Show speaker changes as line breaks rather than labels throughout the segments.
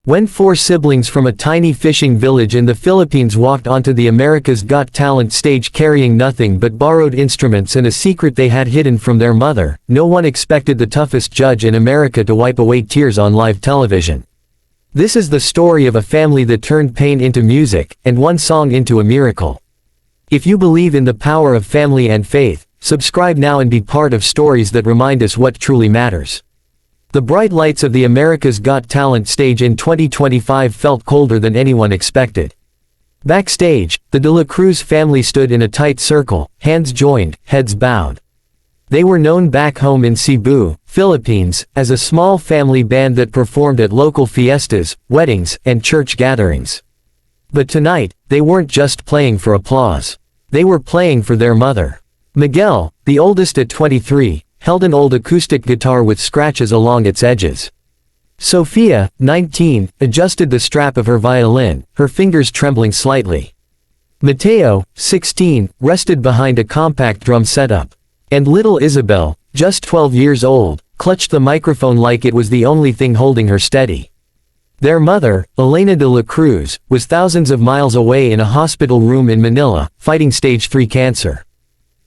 When four siblings from a tiny fishing village in the Philippines walked onto the America's Got Talent stage carrying nothing but borrowed instruments and a secret they had hidden from their mother, no one expected the toughest judge in America to wipe away tears on live television. This is the story of a family that turned pain into music, and one song into a miracle. If you believe in the power of family and faith, subscribe now and be part of stories that remind us what truly matters. The bright lights of the America's Got Talent stage in 2025 felt colder than anyone expected. Backstage, the De La Cruz family stood in a tight circle, hands joined, heads bowed. They were known back home in Cebu, Philippines, as a small family band that performed at local fiestas, weddings, and church gatherings. But tonight, they weren't just playing for applause. They were playing for their mother. Miguel, the oldest at 23, held an old acoustic guitar with scratches along its edges. Sophia, 19, adjusted the strap of her violin, her fingers trembling slightly. Mateo, 16, rested behind a compact drum setup. And little Isabel, just 12 years old, clutched the microphone like it was the only thing holding her steady. Their mother, Elena de la Cruz, was thousands of miles away in a hospital room in Manila, fighting stage 3 cancer.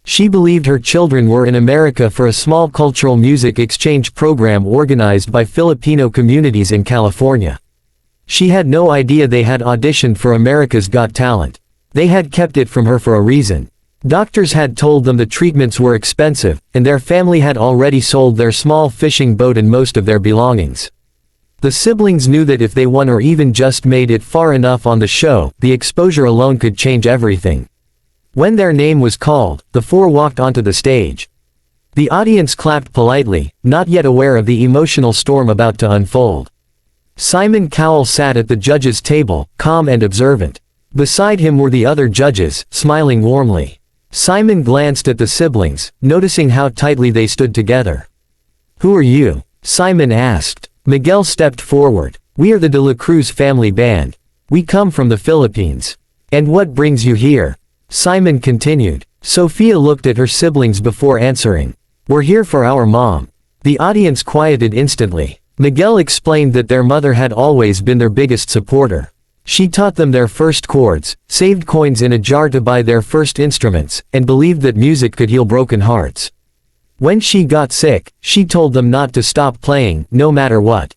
She believed her children were in America for a small cultural music exchange program organized by Filipino communities in California. She had no idea they had auditioned for America's Got Talent. They had kept it from her for a reason. Doctors had told them the treatments were expensive, and their family had already sold their small fishing boat and most of their belongings. The siblings knew that if they won or even just made it far enough on the show, the exposure alone could change everything. When their name was called, the four walked onto the stage. The audience clapped politely, not yet aware of the emotional storm about to unfold. Simon Cowell sat at the judges' table, calm and observant. Beside him were the other judges, smiling warmly. Simon glanced at the siblings, noticing how tightly they stood together. "Who are you?" Simon asked. Miguel stepped forward. "We are the De La Cruz family band. We come from the Philippines." "And what brings you here?" Simon continued. Sophia looked at her siblings before answering. "We're here for our mom." The audience quieted instantly. Miguel explained that their mother had always been their biggest supporter. She taught them their first chords, saved coins in a jar to buy their first instruments, and believed that music could heal broken hearts. When she got sick, she told them not to stop playing, no matter what.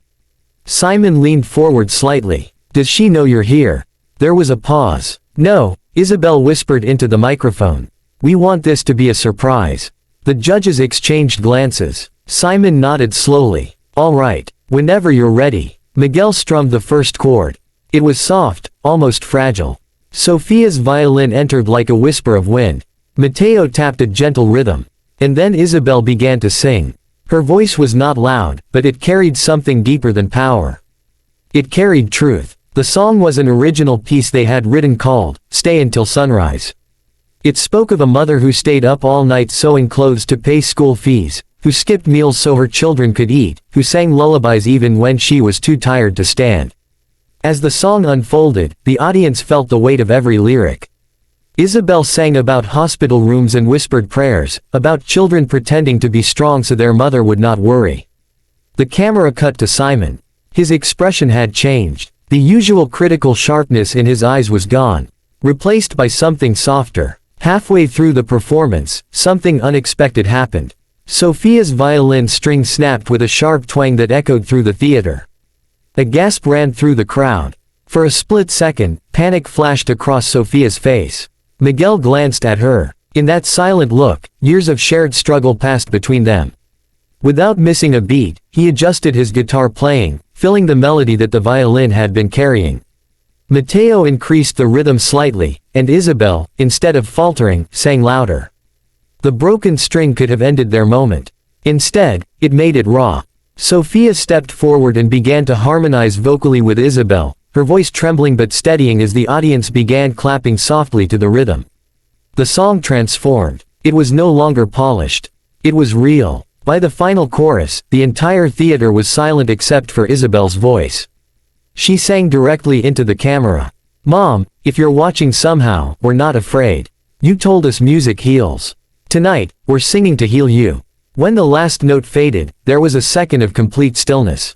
Simon leaned forward slightly. "Does she know you're here?" There was a pause. "No," Isabel whispered into the microphone. "We want this to be a surprise." The judges exchanged glances. Simon nodded slowly. "All right, whenever you're ready." Miguel strummed the first chord. It was soft, almost fragile. Sophia's violin entered like a whisper of wind. Mateo tapped a gentle rhythm. And then Isabel began to sing. Her voice was not loud, but it carried something deeper than power. It carried truth. The song was an original piece they had written called, "Stay Until Sunrise." It spoke of a mother who stayed up all night sewing clothes to pay school fees, who skipped meals so her children could eat, who sang lullabies even when she was too tired to stand. As the song unfolded, the audience felt the weight of every lyric. Isabel sang about hospital rooms and whispered prayers, about children pretending to be strong so their mother would not worry. The camera cut to Simon. His expression had changed. The usual critical sharpness in his eyes was gone, replaced by something softer. Halfway through the performance, something unexpected happened. Sophia's violin string snapped with a sharp twang that echoed through the theater. A gasp ran through the crowd. For a split second, panic flashed across Sophia's face. Miguel glanced at her. In that silent look, years of shared struggle passed between them. Without missing a beat, he adjusted his guitar playing, filling the melody that the violin had been carrying. Mateo increased the rhythm slightly, and Isabel, instead of faltering, sang louder. The broken string could have ended their moment. Instead, it made it raw. Sophia stepped forward and began to harmonize vocally with Isabel, her voice trembling but steadying as the audience began clapping softly to the rhythm. The song transformed. It was no longer polished. It was real. By the final chorus, the entire theater was silent except for Isabel's voice. She sang directly into the camera. "Mom, if you're watching somehow, we're not afraid. You told us music heals. Tonight, we're singing to heal you." When the last note faded, there was a second of complete stillness.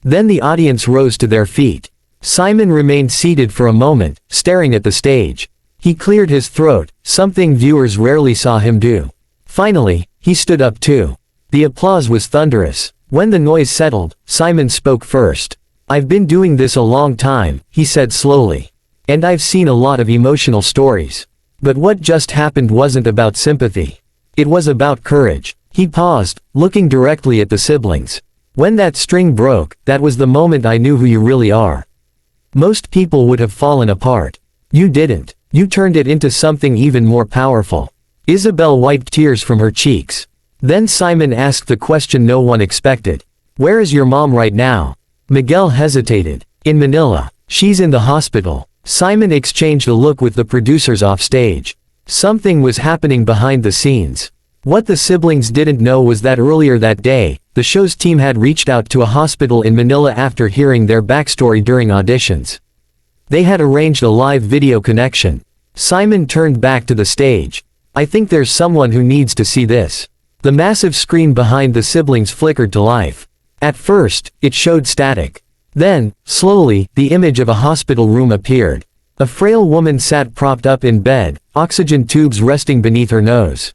Then the audience rose to their feet. Simon remained seated for a moment, staring at the stage. He cleared his throat, something viewers rarely saw him do. Finally, he stood up too. The applause was thunderous. When the noise settled, Simon spoke first. "I've been doing this a long time," he said slowly. "And I've seen a lot of emotional stories. But what just happened wasn't about sympathy. It was about courage." He paused, looking directly at the siblings. "When that string broke, that was the moment I knew who you really are. Most people would have fallen apart. You didn't. You turned it into something even more powerful." Isabel wiped tears from her cheeks. Then Simon asked the question no one expected. "Where is your mom right now?" Miguel hesitated. "In Manila. She's in the hospital." Simon exchanged a look with the producers off stage. Something was happening behind the scenes. What the siblings didn't know was that earlier that day, the show's team had reached out to a hospital in Manila after hearing their backstory during auditions. They had arranged a live video connection. Simon turned back to the stage. "I think there's someone who needs to see this." The massive screen behind the siblings flickered to life. At first, it showed static. Then, slowly, the image of a hospital room appeared. A frail woman sat propped up in bed, oxygen tubes resting beneath her nose.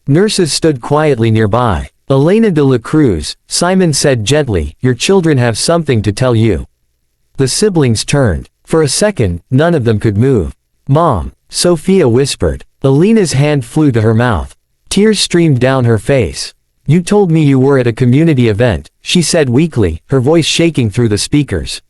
Nurses stood quietly nearby. "Elena de la Cruz," Simon said gently, "your children have something to tell you." The siblings turned. For a second, none of them could move. "Mom," Sophia whispered. Elena's hand flew to her mouth. Tears streamed down her face. "You told me you were at a community event," she said weakly, her voice shaking through the speakers.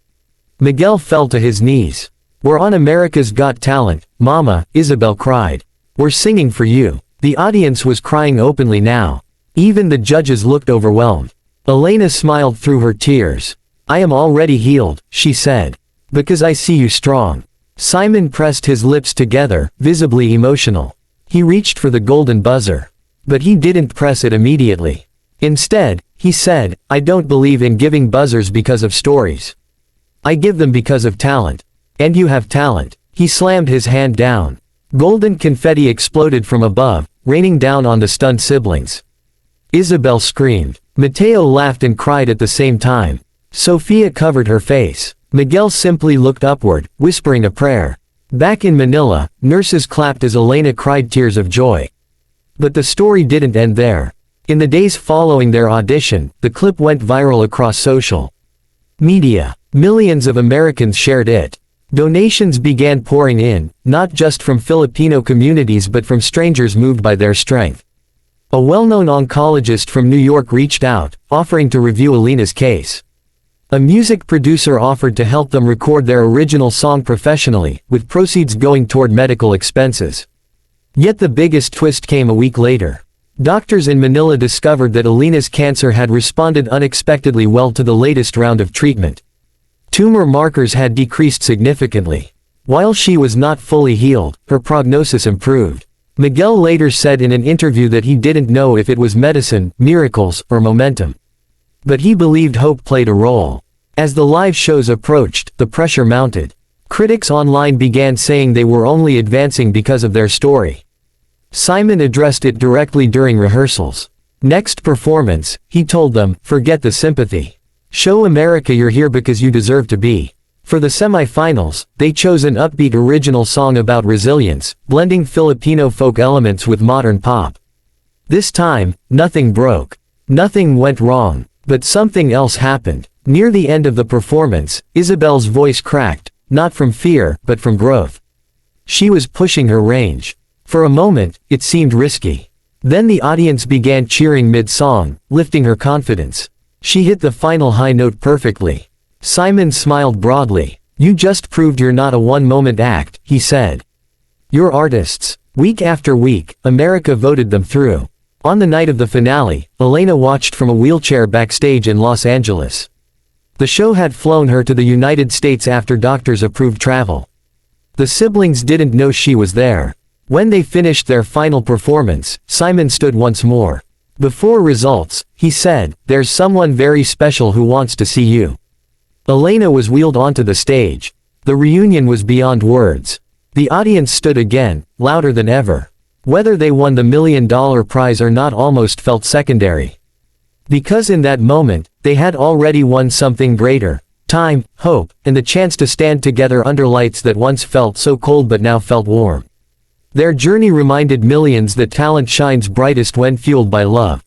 Miguel fell to his knees. "We're on America's Got Talent, Mama," Isabel cried. "We're singing for you." The audience was crying openly now. Even the judges looked overwhelmed. Elena smiled through her tears. "I am already healed," she said. "Because I see you strong." Simon pressed his lips together, visibly emotional. He reached for the golden buzzer. But he didn't press it immediately. Instead, he said, "I don't believe in giving buzzers because of stories. I give them because of talent. And you have talent." He slammed his hand down. Golden confetti exploded from above, raining down on the stunned siblings. Isabel screamed. Mateo laughed and cried at the same time. Sophia covered her face. Miguel simply looked upward, whispering a prayer. Back in Manila, nurses clapped as Elena cried tears of joy. But the story didn't end there. In the days following their audition, the clip went viral across social media. Millions of Americans shared it. Donations began pouring in, not just from Filipino communities but from strangers moved by their strength. A well-known oncologist from New York reached out, offering to review Elena's case. A music producer offered to help them record their original song professionally, with proceeds going toward medical expenses. Yet the biggest twist came a week later. Doctors in Manila discovered that Elena's cancer had responded unexpectedly well to the latest round of treatment. Tumor markers had decreased significantly. While she was not fully healed, her prognosis improved. Miguel later said in an interview that he didn't know if it was medicine, miracles, or momentum. But he believed hope played a role. As the live shows approached, the pressure mounted. Critics online began saying they were only advancing because of their story. Simon addressed it directly during rehearsals. Next performance, he told them, "Forget the sympathy. Show America you're here because you deserve to be." For the semi-finals, they chose an upbeat original song about resilience, blending Filipino folk elements with modern pop. This time, nothing broke. Nothing went wrong. But something else happened. Near the end of the performance, Isabel's voice cracked, not from fear, but from growth. She was pushing her range. For a moment, it seemed risky. Then the audience began cheering mid-song, lifting her confidence. She hit the final high note perfectly. Simon smiled broadly. "You just proved you're not a one-moment act," he said. "You're artists." Week after week, America voted them through. On the night of the finale, Elena watched from a wheelchair backstage in Los Angeles. The show had flown her to the United States after doctors approved travel. The siblings didn't know she was there. When they finished their final performance, Simon stood once more. Before results, he said, "There's someone very special who wants to see you." Elena was wheeled onto the stage. The reunion was beyond words. The audience stood again, louder than ever. Whether they won the $1 million prize or not almost felt secondary. Because in that moment, They had already won something greater: time, hope, and the chance to stand together under lights that once felt so cold but now felt warm. Their journey reminded millions that talent shines brightest when fueled by love.